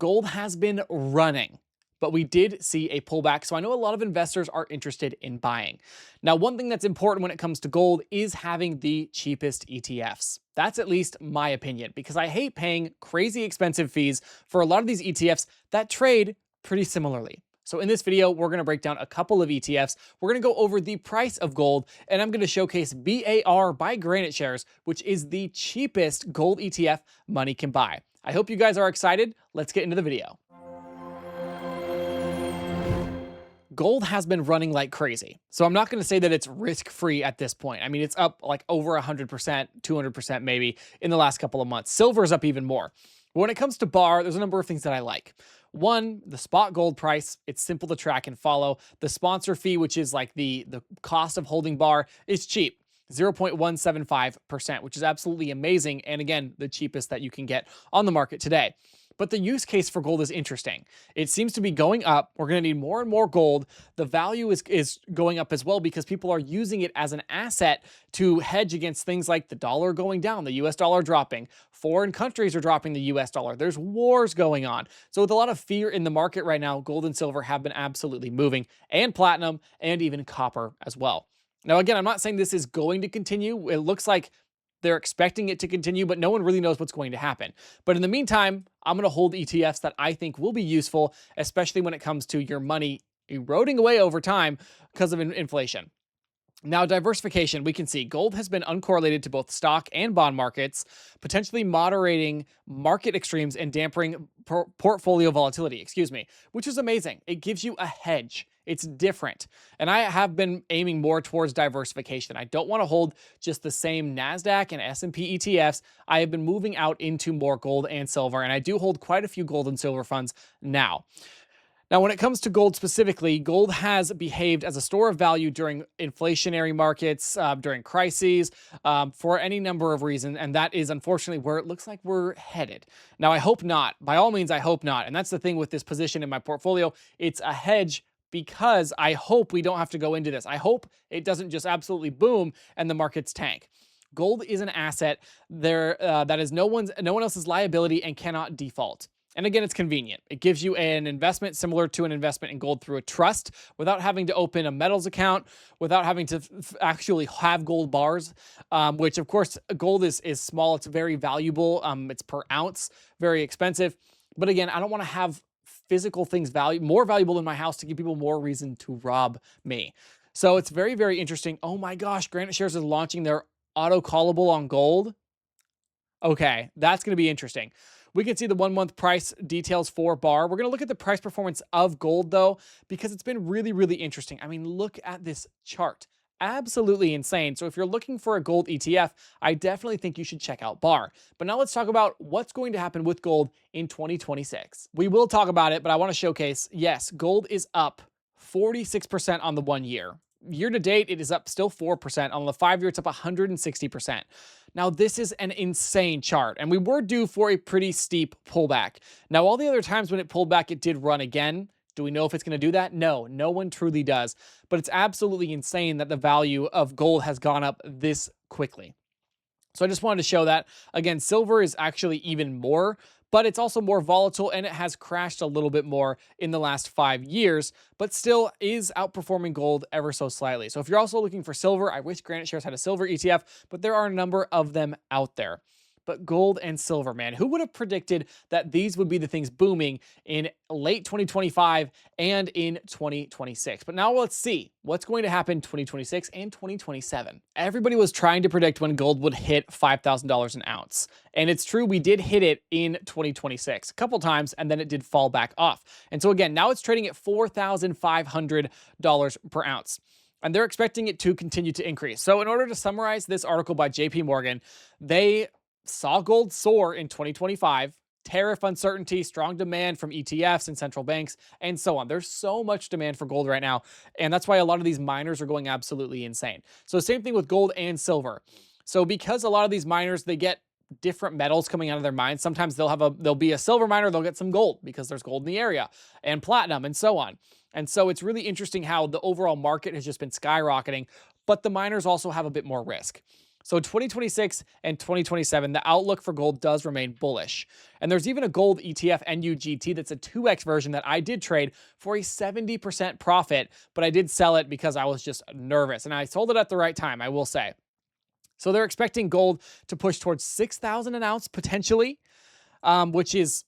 Gold has been running, but we did see a pullback. So I know a lot of investors are interested in buying. Now, one thing that's important when it comes to gold is having the cheapest ETFs. That's at least my opinion, because I hate paying crazy expensive fees for a lot of these ETFs that trade pretty similarly. So in this video, we're going to break down a couple of ETFs. We're going to go over the price of gold, and I'm going to showcase BAR by Granite Shares, which is the cheapest gold ETF money can buy. I hope you guys are excited. Let's get into the video. Gold has been running like crazy. So I'm not going to say that it's risk-free at this point. I mean, it's up like over 100%, 200% maybe in the last couple of months. Silver's up even more. But when it comes to BAR, there's a number of things that I like. One, the spot gold price. It's simple to track and follow. The sponsor fee, which is like the cost of holding BAR, is cheap. 0.175%, which is absolutely amazing. And again, the cheapest that you can get on the market today. But the use case for gold is interesting. It seems to be going up. We're going to need more and more gold. The value is going up as well because people are using it as an asset to hedge against things like the dollar going down, the US dollar dropping. Foreign countries are dropping the US dollar. There's wars going on. So with a lot of fear in the market right now, gold and silver have been absolutely moving, and platinum and even copper as well. Now, again, I'm not saying this is going to continue. It looks like they're expecting it to continue, but no one really knows what's going to happen. But in the meantime, I'm going to hold ETFs that I think will be useful, especially when it comes to your money eroding away over time because of inflation. Now, diversification, we can see gold has been uncorrelated to both stock and bond markets, potentially moderating market extremes and dampening portfolio volatility, which is amazing. It gives you a hedge. It's different. And I have been aiming more towards diversification. I don't want to hold just the same NASDAQ and S&P ETFs. I have been moving out into more gold and silver, and I do hold quite a few gold and silver funds now. Now, when it comes to gold specifically, gold has behaved as a store of value during inflationary markets, during crises, for any number of reasons, and that is unfortunately where it looks like we're headed. Now, I hope not. By all means, I hope not. And that's the thing with this position in my portfolio. It's a hedge because I hope we don't have to go into this. I hope it doesn't just absolutely boom and the markets tank. Gold is an asset there that is no one else's liability and cannot default. And again, it's convenient. It gives you an investment similar to an investment in gold through a trust without having to open a metals account, without having to actually have gold bars, which of course, gold is small. It's very valuable. It's per ounce, very expensive. But again, I don't want to have physical things more valuable in my house to give people more reason to rob me. So it's very, very interesting. Oh my gosh, Granite Shares is launching their auto callable on gold. Okay, that's going to be interesting. We can see the 1 month price details for BAR. We're going to look at the price performance of gold though, because it's been really, really interesting. I mean, look at this chart. Absolutely insane. So if you're looking for a gold ETF, I definitely think you should check out BAR. But now let's talk about what's going to happen with gold in 2026. We will talk about it, but I want to showcase, yes, gold is up 46% on the 1 year. Year to date, it is up still 4%. On the 5 year, it's up 160%. Now, this is an insane chart, and we were due for a pretty steep pullback. Now, all the other times when it pulled back, it did run again. Do we know if it's going to do that? No, no one truly does. But it's absolutely insane that the value of gold has gone up this quickly. So I just wanted to show that. Again, silver is actually even more, but it's also more volatile and it has crashed a little bit more in the last 5 years, but still is outperforming gold ever so slightly. So if you're also looking for silver, I wish Granite Shares had a silver ETF, but there are a number of them out there. But gold and silver, man, who would have predicted that these would be the things booming in late 2025 and in 2026? But now let's see what's going to happen in 2026 and 2027. Everybody was trying to predict when gold would hit $5,000 an ounce. And it's true, we did hit it in 2026 a couple times, and then it did fall back off. And so again, now it's trading at $4,500 per ounce. And they're expecting it to continue to increase. So in order to summarize this article by JP Morgan, they saw gold soar in 2025, tariff uncertainty, strong demand from ETFs and central banks, and so on. There's so much demand for gold right now, and that's why a lot of these miners are going absolutely insane. So same thing with gold and silver. So because a lot of these miners, they get different metals coming out of their mines. Sometimes they'll be a silver miner, they'll get some gold because there's gold in the area, and platinum and so on. And so it's really interesting how the overall market has just been skyrocketing, but the miners also have a bit more risk. So 2026 and 2027, the outlook for gold does remain bullish. And there's even a gold ETF NUGT that's a 2x version that I did trade for a 70% profit, but I did sell it because I was just nervous. And I sold it at the right time, I will say. So they're expecting gold to push towards 6,000 an ounce potentially, which is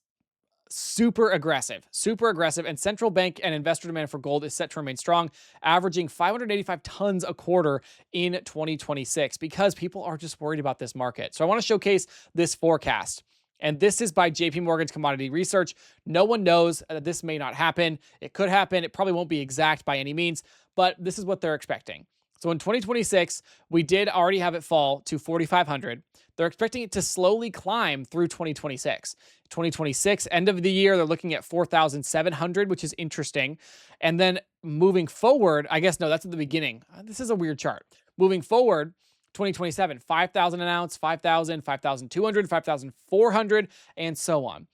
super aggressive, super aggressive. And central bank and investor demand for gold is set to remain strong, averaging 585 tons a quarter in 2026 because people are just worried about this market. So I want to showcase this forecast. And this is by JP Morgan's Commodity Research. No one knows that this may not happen. It could happen. It probably won't be exact by any means, but this is what they're expecting. So in 2026, we did already have it fall to 4,500. They're expecting it to slowly climb through 2026. 2026, end of the year, they're looking at 4,700, which is interesting. And then moving forward, I guess, no, that's at the beginning. This is a weird chart. Moving forward, 2027, 5,000 an ounce, 5,000, 5,200, 5,400, and so on.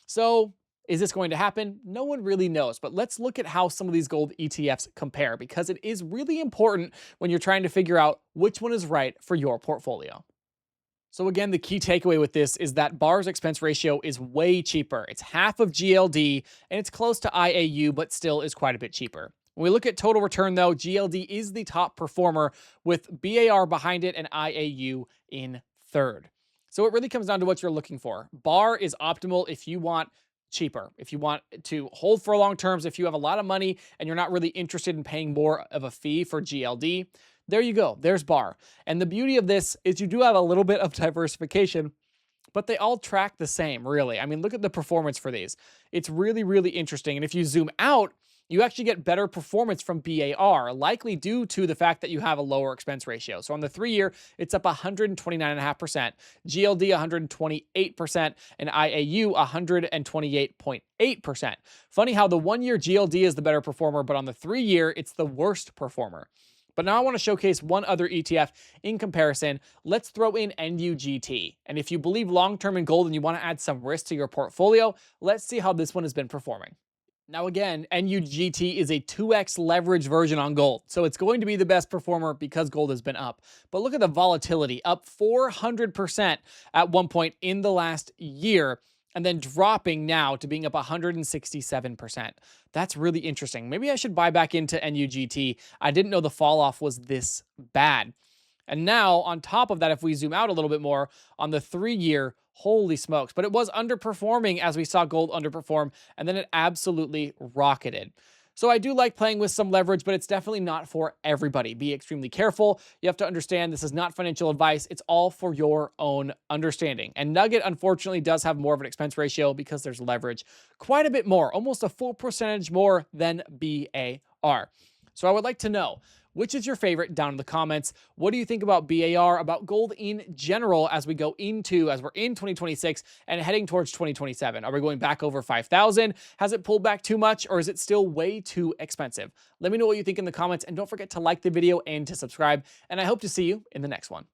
So is this going to happen? No one really knows, but let's look at how some of these gold ETFs compare because it is really important when you're trying to figure out which one is right for your portfolio. So again, the key takeaway with this is that BAR's expense ratio is way cheaper. It's half of GLD and it's close to IAU, but still is quite a bit cheaper. When we look at total return though, GLD is the top performer with BAR behind it and IAU in third. So it really comes down to what you're looking for. BAR is optimal if you want cheaper, if you want to hold for long terms, if you have a lot of money and you're not really interested in paying more of a fee for GLD. There you go. There's BAR. And the beauty of this is you do have a little bit of diversification, but they all track the same, really. I mean, look at the performance for these. It's really, really interesting. And if you zoom out, you actually get better performance from BAR, likely due to the fact that you have a lower expense ratio. So on the 3-year, it's up 129.5%, GLD 128%, and IAU 128.8%. Funny how the 1-year GLD is the better performer, but on the 3-year, it's the worst performer. But now I want to showcase one other ETF in comparison. Let's throw in NUGT. And if you believe long-term in gold and you want to add some risk to your portfolio, let's see how this one has been performing. Now again, NUGT is a 2x leverage version on gold, so it's going to be the best performer because gold has been up. But look at the volatility, up 400% at one point in the last year, and then dropping now to being up 167%. That's really interesting. Maybe I should buy back into NUGT. I didn't know the fall off was this bad. And now, on top of that, if we zoom out a little bit more, on the 3-year, holy smokes. But it was underperforming as we saw gold underperform, and then it absolutely rocketed. So I do like playing with some leverage, but it's definitely not for everybody. Be extremely careful. You have to understand this is not financial advice. It's all for your own understanding. And Nugget, unfortunately, does have more of an expense ratio because there's leverage. Quite a bit more, almost a full percentage more than BAR. So I would like to know, which is your favorite down in the comments? What do you think about BAR, about gold in general as we're in 2026 and heading towards 2027? Are we going back over 5,000? Has it pulled back too much or is it still way too expensive? Let me know what you think in the comments and don't forget to like the video and to subscribe. And I hope to see you in the next one.